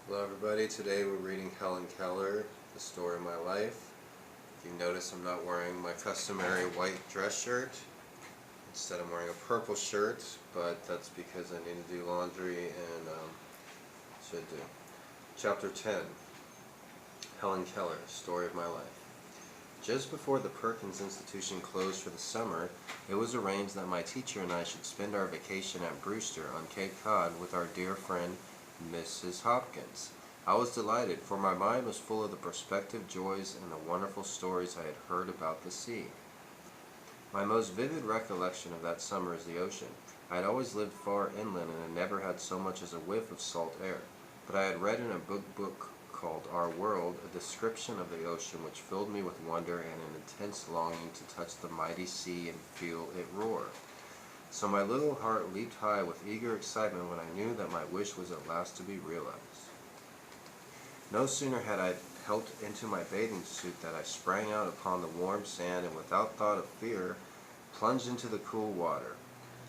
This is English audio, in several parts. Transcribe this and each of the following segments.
Hello everybody, today we're reading Helen Keller, The Story of My Life. If you notice, I'm not wearing my customary white dress shirt. Instead I'm wearing a purple shirt, but that's because I need to do laundry and should do. Chapter 10, Helen Keller, Story of My Life. Just before the Perkins Institution closed for the summer, it was arranged that my teacher and I should spend our vacation at Brewster on Cape Cod with our dear friend Mrs. Hopkins. I was delighted, for my mind was full of the prospective joys and the wonderful stories I had heard about the sea. My most vivid recollection of that summer is the ocean. I had always lived far inland and had never had so much as a whiff of salt air, but I had read in a book called Our World a description of the ocean which filled me with wonder and an intense longing to touch the mighty sea and feel it roar. So my little heart leaped high with eager excitement when I knew that my wish was at last to be realized. No sooner had I helped into my bathing suit than I sprang out upon the warm sand and without thought of fear plunged into the cool water.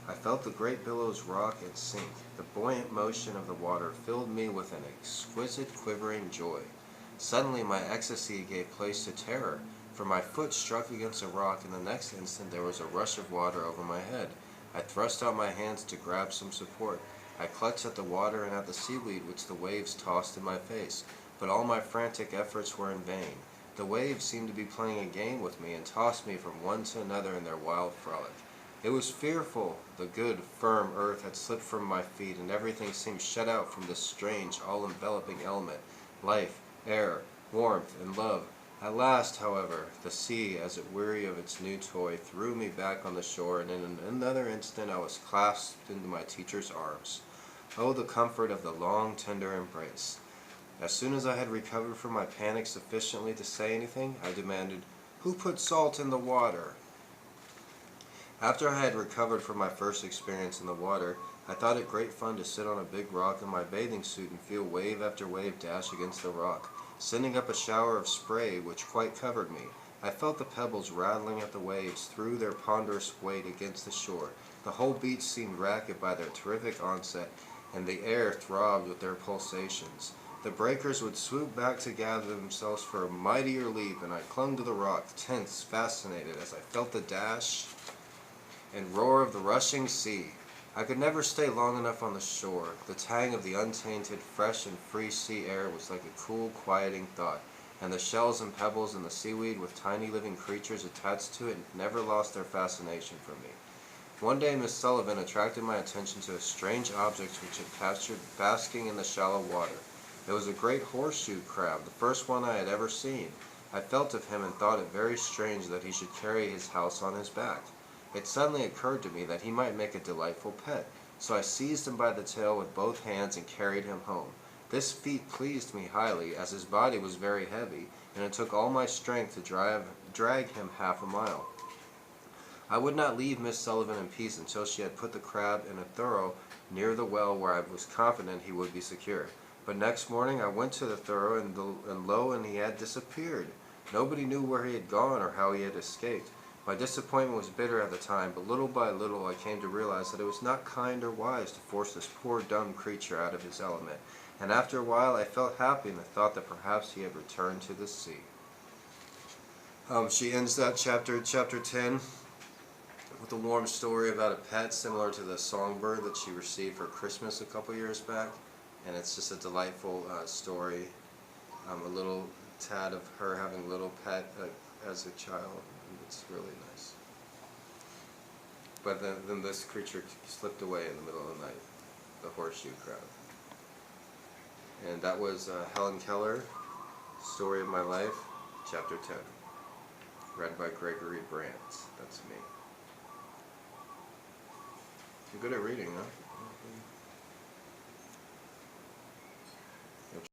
I felt the great billows rock and sink. The buoyant motion of the water filled me with an exquisite quivering joy. Suddenly my ecstasy gave place to terror, for my foot struck against a rock and the next instant there was a rush of water over my head. I thrust out my hands to grab some support. I clutched at the water and at the seaweed which the waves tossed in my face, but all my frantic efforts were in vain. The waves seemed to be playing a game with me and tossed me from one to another in their wild frolic. It was fearful. The good, firm earth had slipped from my feet, and everything seemed shut out from this strange, all-enveloping element, life, air, warmth, and love. At last, however, the sea, as it weary of its new toy, threw me back on the shore, and in another instant I was clasped into my teacher's arms. Oh, the comfort of the long, tender embrace! As soon as I had recovered from my panic sufficiently to say anything, I demanded, "Who put salt in the water?" After I had recovered from my first experience in the water, I thought it great fun to sit on a big rock in my bathing suit and feel wave after wave dash against the rock, sending up a shower of spray which quite covered me. I felt the pebbles rattling at the waves threw their ponderous weight against the shore. The whole beach seemed racked by their terrific onset, and the air throbbed with their pulsations. The breakers would swoop back to gather themselves for a mightier leap, and I clung to the rock, tense, fascinated, as I felt the dash and roar of the rushing sea. I could never stay long enough on the shore. The tang of the untainted, fresh and free sea air was like a cool, quieting thought, and the shells and pebbles and the seaweed with tiny living creatures attached to it never lost their fascination for me. One day Miss Sullivan attracted my attention to a strange object which had captured basking in the shallow water. It was a great horseshoe crab, the first one I had ever seen. I felt of him and thought it very strange that he should carry his house on his back. It suddenly occurred to me that he might make a delightful pet, so I seized him by the tail with both hands and carried him home. This feat pleased me highly, as his body was very heavy, and it took all my strength to drag him half a mile. I would not leave Miss Sullivan in peace until she had put the crab in a thurrow near the well where I was confident he would be secure. But next morning I went to the thurrow, and lo, and he had disappeared. Nobody knew where he had gone or how he had escaped. My disappointment was bitter at the time, but little by little I came to realize that it was not kind or wise to force this poor dumb creature out of his element, and after a while I felt happy in the thought that perhaps he had returned to the sea. She ends that chapter 10, with a warm story about a pet similar to the songbird that she received for Christmas a couple years back, and it's just a delightful story. A little tad of her having a little pet as a child. It's really nice. But then this creature slipped away in the middle of the night, the horseshoe crab. And that was Helen Keller, Story of My Life, Chapter 10. Read by Gregory Brandt. That's me. You're good at reading, huh?